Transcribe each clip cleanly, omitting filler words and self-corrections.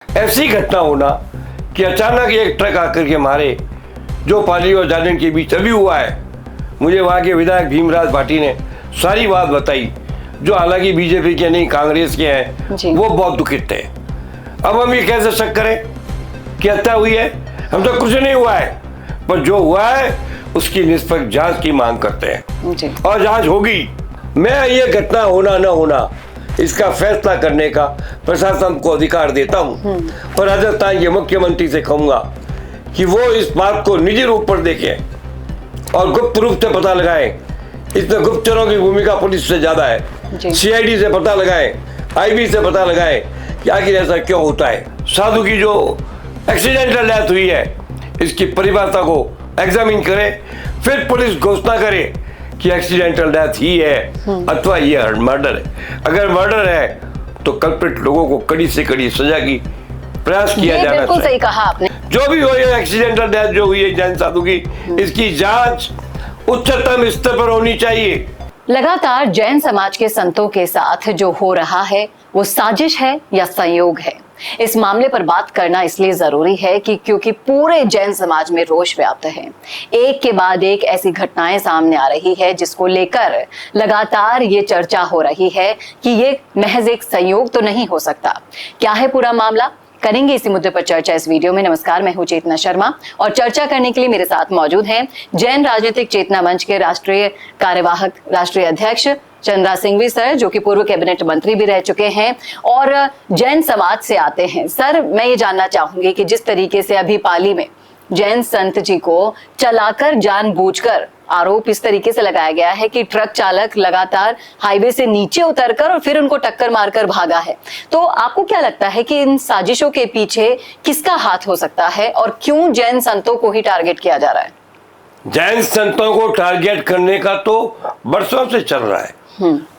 ऐसी घटना होना कि अचानक एक ट्रक आकर के मारे, जो पाली और जालन के बीच अभी हुआ है। मुझे वहाँ के विधायक भीमराज भाटी ने सारी बात बताई, जो हालांकि बीजेपी के नहीं कांग्रेस के हैं, वो बहुत दुखित थे। अब हम ये कैसे शक करें कि हत्या हुई है? हम तो कुछ नहीं हुआ है, पर जो हुआ है उसकी निष्पक्ष जांच की मांग करते हैं और जांच होगी। मैं ये घटना होना न होना इसका फैसला करने का प्रशासन को अधिकार देता हूँ, और राजस्थान के मुख्यमंत्री से कहूंगा कि वो इस बात को निजी रूप पर देखें और गुप्त रूप से पता लगाएं। इसमें गुप्तचरों की भूमिका पुलिस से ज्यादा है। सीआईडी से पता लगाएं, आईबी से पता लगाएं कि आखिर ऐसा क्यों होता है। साधु की जो एक्सीडेंटल डेथ हुई है, इसकी परिभाषा को एग्जामिन करें, फिर पुलिस घोषणा करे कि एक्सीडेंटल डेथ ही है अथवा ये मर्डर है। अगर मर्डर है तो कल्प्रिट लोगों को कड़ी से कड़ी सजा की प्रयास किया जाना चाहिए। बिल्कुल सही कहा आपने। जो भी हो, ये एक्सीडेंटल डेथ जो हुई है जैन साधु की, इसकी जांच उच्चतम स्तर पर होनी चाहिए। लगातार जैन समाज के संतों के साथ जो हो रहा है वो साजिश है या संयोग है, इस मामले पर बात करना इसलिए जरूरी है कि क्योंकि पूरे जैन समाज में रोष व्याप्त है। एक के बाद एक ऐसी घटनाएं सामने आ रही है जिसको लेकर लगातार ये चर्चा हो रही है कि ये महज एक संयोग तो नहीं हो सकता। क्या है पूरा मामला, करेंगे इसी मुद्दे पर चर्चा इस वीडियो में। नमस्कार, मैं हूं चेतना शर्मा और चर्चा करने के लिए मेरे साथ मौजूद हैं जैन राजनीतिक चेतना मंच के राष्ट्रीय कार्यवाहक राष्ट्रीय अध्यक्ष चंद्रा सिंघवी सर, जो कि पूर्व कैबिनेट मंत्री भी रह चुके हैं और जैन समाज से आते हैं। सर, मैं ये जानना चाहूंगी कि जिस तरीके से अभी पाली में जैन संत जी को चलाकर जानबूझकर आरोप इस तरीके से लगाया गया है कि ट्रक चालक लगातार हाईवे से नीचे उतरकर और फिर उनको टक्कर मारकर भागा है, तो आपको क्या लगता है कि इन साजिशों के पीछे किसका हाथ हो सकता है और क्यों जैन संतों को ही टारगेट किया जा रहा है? जैन संतों को टारगेट करने का तो बरसों से चल रहा है।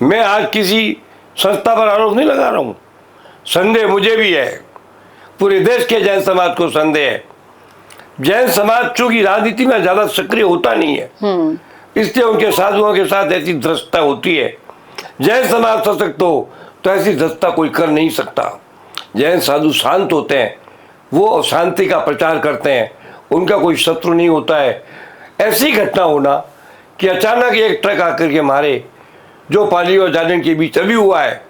मैं आज किसी संस्था पर आरोप नहीं लगा रहा हूँ। संदेह मुझे भी है, पूरे देश के जैन समाज को संदेह है। जैन समाज चूंकि राजनीति में ज्यादा सक्रिय होता नहीं है, इसलिए उनके साधुओं के साथ ऐसी धृष्टता होती है। जैन समाज सशक्त हो तो ऐसी धृष्टता कोई कर नहीं सकता। जैन साधु शांत होते हैं, वो शांति का प्रचार करते हैं, उनका कोई शत्रु नहीं होता है। ऐसी घटना होना कि अचानक एक ट्रक आकर के मारे, जो पाली और जालन के बीच अभी हुआ है।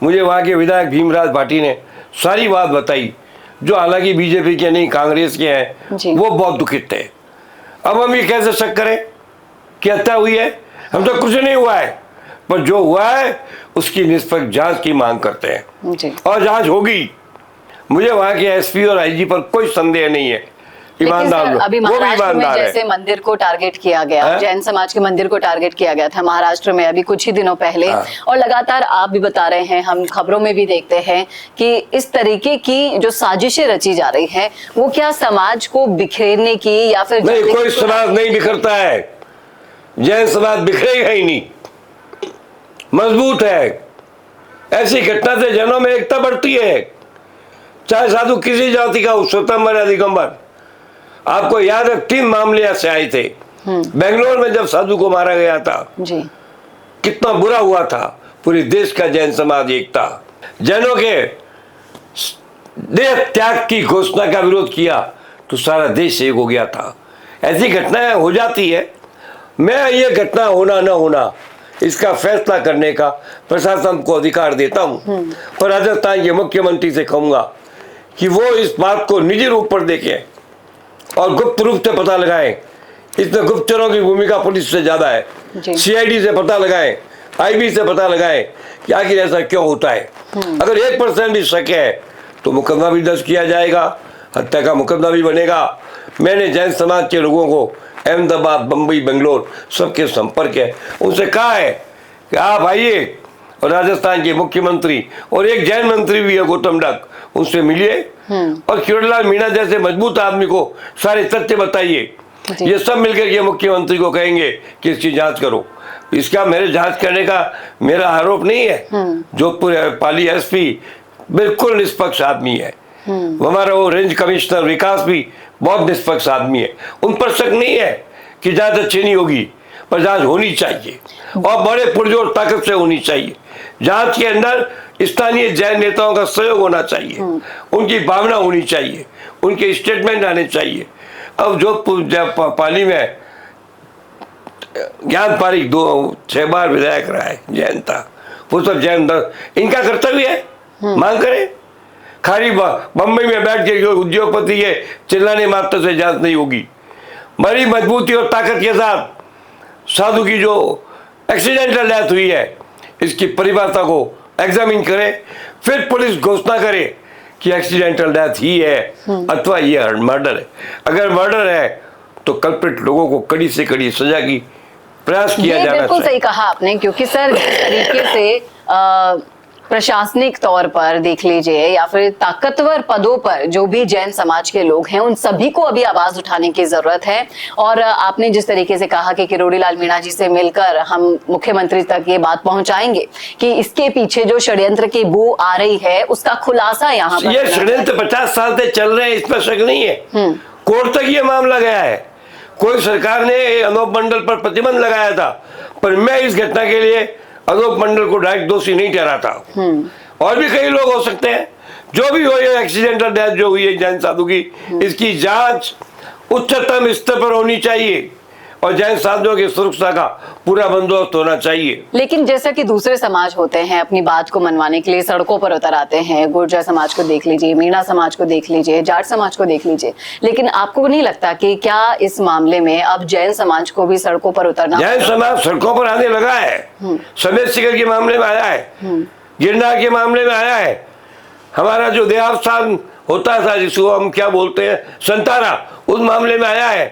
मुझे वहाँ के विधायक भीमराज भाटी ने सारी बात बताई, जो हालांकि बीजेपी के नहीं कांग्रेस के हैं, वो बहुत दुखित थे। अब हम ये कैसे शक करें कि हत्या हुई है? हम तो कुछ नहीं हुआ है, पर जो हुआ है उसकी निष्पक्ष जांच की मांग करते हैं और जांच होगी। मुझे वहाँ के एसपी और आईजी पर कोई संदेह नहीं है। ईमानदार लोग, अभी वो भी महाराष्ट्र में ईमानदार जैसे है। मंदिर को टारगेट किया गया, जैन समाज के मंदिर को टारगेट किया गया था महाराष्ट्र में अभी कुछ ही दिनों पहले, और लगातार आप भी बता रहे हैं, हम खबरों में भी देखते हैं कि इस तरीके की जो साजिशें रची जा रही हैं, वो क्या समाज को बिखेरने की या फिर नहीं, कोई समाज नहीं बिखरता है। जैन समाज बिखरेगा ही नहीं, मजबूत है। ऐसी घटना से जनों में एकता बढ़ती है, चाहे साधु किसी जाति का हो, स्वतंत्र या दिगंबर। आपको याद है 3 मामले ऐसे आए थे बेंगलोर में, जब साधु को मारा गया था जी। कितना बुरा हुआ था। पूरे देश का जैन समाज एक था। जैनों के देह त्याग की घोषणा का विरोध किया तो सारा देश एक हो गया था। ऐसी घटनाएं हो जाती है। मैं ये घटना होना न होना इसका फैसला करने का प्रशासन को अधिकार देता हूँ, और राजस्थान के मुख्यमंत्री से कहूंगा कि वो इस बात को निजी रूप पर देखें और गुप्त रूप से पता लगाएं। इसमें गुप्तचरों की भूमिका पुलिस से ज्यादा है। सीआईडी से पता लगाएं, आईबी से पता लगाएं कि आखिर ऐसा क्यों होता है। अगर 1% भी शक है तो मुकदमा भी दर्ज किया जाएगा, हत्या का मुकदमा भी बनेगा। मैंने जैन समाज के लोगों को अहमदाबाद, बम्बई, बेंगलोर सबके संपर्क है, उनसे कहा है कि आप आइए, और राजस्थान के मुख्यमंत्री और एक जैन मंत्री भी है गौतम डक, उनसे मिलिए और किरोड़ीलाल मीणा जैसे मजबूत आदमी को सारे तथ्य बताइए। ये सब मिलकर के मुख्यमंत्री को कहेंगे कि इसकी जांच करो। इसका मेरे जांच करने का मेरा आरोप नहीं है। जो पूरे पाली एसपी बिल्कुल निष्पक्ष आदमी है, हमारा वो रेंज कमिश्नर विकास भी बहुत निष्पक्ष आदमी है। उन पर शक नहीं है कि जांच अच्छी नहीं होगी, पर जांच होनी चाहिए और बड़े पुरजोर ताकत से होनी चाहिए। जांच के अंदर स्थानीय जैन नेताओं का सहयोग होना चाहिए, उनकी भावना होनी चाहिए, उनके स्टेटमेंट आने चाहिए। अब जो पाली में ज्ञान पारिक 6 बार विधायक रहा है, जैन था, वो सब जैन था, इनका कर्तव्य है मांग करें। खाली बम्बई में बैठ के उद्योगपति के चिल्लाने मात्र से जांच नहीं होगी। बड़ी मजबूती और ताकत के साथ साधु की जो एक्सीडेंटल डेथ हुई है, इसकी परिभाषा को एग्जामिन करें, फिर पुलिस घोषणा करे कि एक्सीडेंटल डेथ ही है अथवा ये मर्डर है। अगर मर्डर है तो कल्प्रिट लोगों को कड़ी से कड़ी सजा की प्रयास किया जाना चाहिए। बिल्कुल सही कहा आपने, क्योंकि सर जिस तरीके से प्रशासनिक तौर पर देख लीजिए या फिर ताकतवर पदों पर जो भी जैन समाज के लोग हैं, उन सभी को अभी आवाज उठाने की जरूरत है। और आपने जिस तरीके से कहा कि किरोड़ी लाल मीणा जी से मिलकर हम मुख्यमंत्री तक ये बात पहुंचाएंगे कि इसके पीछे जो षड्यंत्र की बू आ रही है उसका खुलासा यहाँ पर। ये षड्यंत्र 50 साल से चल रहे हैं, इसमें शक नहीं है। कोर्ट तक ये मामला गया है। कोई सरकार ने अनूप मंडल पर प्रतिबंध लगाया था, पर मैं इस घटना के लिए अनूप मंडल को डायरेक्ट दोषी नहीं ठहराता। और भी कई लोग हो सकते हैं। जो भी हो, ये एक्सीडेंटल डेथ जो हुई है जैन साधु की, इसकी जांच उच्चतम स्तर पर होनी चाहिए और जैन साधुओं की सुरक्षा का पूरा बंदोबस्त होना चाहिए। लेकिन जैसा कि दूसरे समाज होते हैं, अपनी बात को मनवाने के लिए सड़कों पर उतर आते हैं। गुर्जर समाज को देख लीजिए, मीणा समाज को देख लीजिए, जाट समाज को देख लीजिए, लेकिन आपको नहीं लगता कि क्या इस मामले में अब जैन समाज को भी सड़कों पर उतरना? जैन समाज सड़कों पर आने लगा है। समेत शिखर के मामले में आया है, गिरनार के मामले में आया है, हमारा जो देहावस्थान होता था जिसको हम क्या बोलते हैं संतारा, उस मामले में आया है।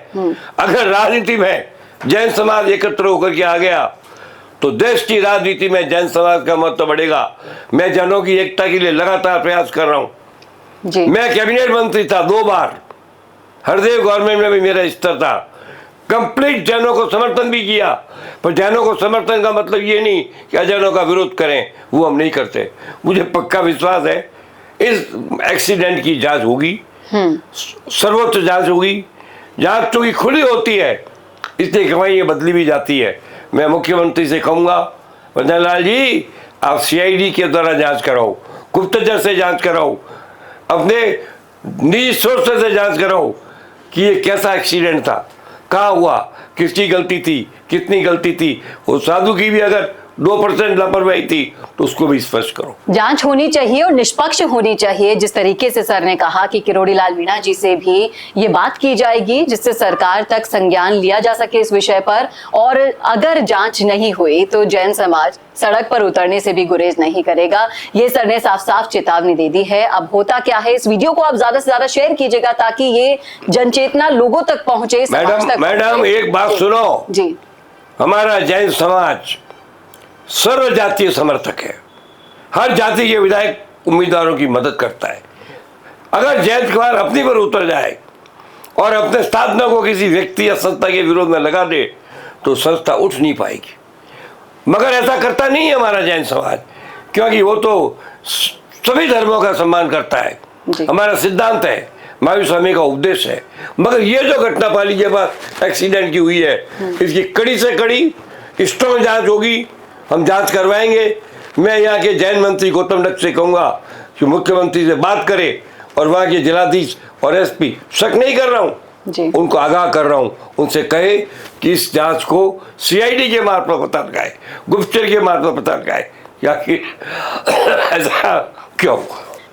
अगर राजनीति में जैन समाज एकत्र होकर के आ गया तो देश की राजनीति में जैन समाज का महत्व बढ़ेगा। मैं जनों की एकता के लिए लगातार प्रयास कर रहा हूँ। मैं कैबिनेट मंत्री था 2 बार, हरदेव गवर्नमेंट में भी मेरा स्तर था। कंप्लीट जैनों को समर्थन भी किया, पर जैनों को समर्थन का मतलब ये नहीं कि अजैनों का विरोध करें, वो हम नहीं करते। मुझे पक्का विश्वास है इस एक्सीडेंट की जांच होगी, सर्वोच्च जांच होगी। जांच चूंकि खुली होती है इसलिए कहीं ये बदली भी जाती है। मैं मुख्यमंत्री से कहूँगा, वंदन लाल जी आप CID के द्वारा जांच कराओ, गुप्तचर से जांच कराओ, अपने निजी सोर्स से जांच कराओ कि ये कैसा एक्सीडेंट था, कहाँ हुआ, किसकी गलती थी, कितनी गलती थी। वो साधु की भी अगर 2% लापरवाही थी तो उसको भी स्पष्ट करो। जांच होनी चाहिए और निष्पक्ष होनी चाहिए। जिस तरीके से सर ने कहा कि किरोड़ी लाल मीणा जी से भी ये बात की जाएगी जिससे सरकार तक संज्ञान लिया जा सके इस विषय पर, और अगर जांच नहीं हुई तो जैन समाज सड़क पर उतरने से भी गुरेज नहीं करेगा। ये सर ने साफ साफ चेतावनी दे दी है। अब होता क्या है, इस वीडियो को आप ज्यादा से ज्यादा शेयर कीजिएगा ताकि ये जनचेतना लोगों तक पहुंचे। मैडम एक बात सुनो जी, हमारा जैन समाज सर्व जातीय समर्थक है। हर जाति के विधायक उम्मीदवारों की मदद करता है। अगर जैन कुमार अपनी पर उतर जाए और अपने साधना को किसी व्यक्ति या संस्था के विरोध में लगा दे तो संस्था उठ नहीं पाएगी। मगर ऐसा करता नहीं है हमारा जैन समाज, क्योंकि वो तो सभी धर्मों का सम्मान करता है। हमारा सिद्धांत है, महावीर स्वामी का उपदेश है। मगर ये जो घटना पाली के बाद एक्सीडेंट की हुई है, इसकी कड़ी से कड़ी स्ट्रॉन्ग जांच होगी, हम जांच करवाएंगे। मैं यहाँ के जैन मंत्री गौतम दत्त से कहूँगा कि मुख्यमंत्री से बात करे और वहाँ के जिलाधीश और SP, शक नहीं कर रहा हूँ, उनको आगाह कर रहा हूँ, उनसे कहे कि इस जांच को CID के मार्फत पता लगाए, गुप्तचर के मार्फत पता लगाए, या कि ऐसा क्यों।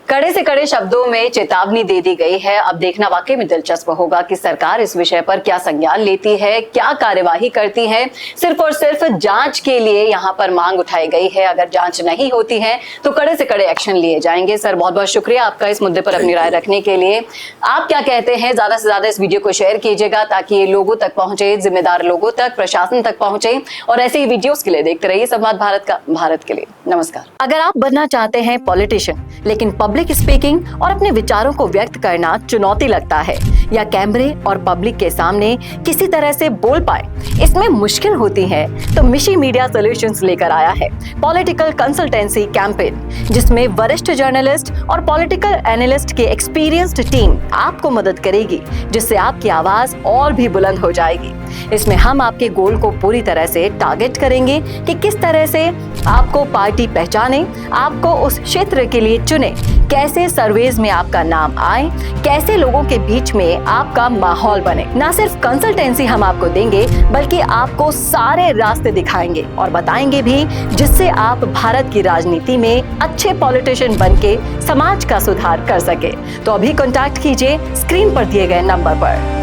कड़े से कड़े शब्दों में चेतावनी दे दी गई है। अब देखना वाकई में दिलचस्प होगा कि सरकार इस विषय पर क्या संज्ञान लेती है, क्या कार्यवाही करती है। सिर्फ और सिर्फ जांच के लिए यहाँ पर मांग उठाई गई है। अगर जांच नहीं होती है तो कड़े से कड़े एक्शन लिए जाएंगे। सर बहुत बहुत शुक्रिया आपका इस मुद्दे पर अपनी राय रखने के लिए। आप क्या कहते हैं, ज्यादा से ज्यादा इस वीडियो को शेयर कीजिएगा ताकि ये लोगों तक पहुंचे, जिम्मेदार लोगों तक, प्रशासन तक पहुंचे। और ऐसे ही वीडियोस के लिए देखते रहिए संवाद भारत का, भारत के लिए नमस्कार। अगर आप बनना चाहते हैं पॉलिटिशियन लेकिन पब्लिक स्पीकिंग और अपने विचारों को व्यक्त करना चुनौती लगता है, या कैमरे और पब्लिक के सामने किसी तरह से बोल पाए, इसमें मुश्किल होती है, तो मिशी मीडिया सॉल्यूशंस लेकर आया है पॉलिटिकल कंसल्टेंसी कैंपेन, जिसमें वरिष्ठ जर्नलिस्ट और पॉलिटिकल एनालिस्ट की एक्सपीरियंस्ड टीम आपको मदद करेगी, जिससे आपकी आवाज और भी बुलंद हो जाएगी। इसमें हम आपके गोल को पूरी तरह से टारगेट करेंगे कि किस तरह से आपको पार्टी पहचाने, आपको उस क्षेत्र के लिए चुने, कैसे सर्वेज में आपका नाम आए, कैसे लोगों के बीच में आपका माहौल बने। ना सिर्फ कंसल्टेंसी हम आपको देंगे, बल्कि आपको सारे रास्ते दिखाएंगे और बताएंगे भी, जिससे आप भारत की राजनीति में अच्छे पॉलिटिशियन बनके समाज का सुधार कर सके। तो अभी कॉन्टैक्ट कीजिए स्क्रीन पर दिए गए नंबर पर।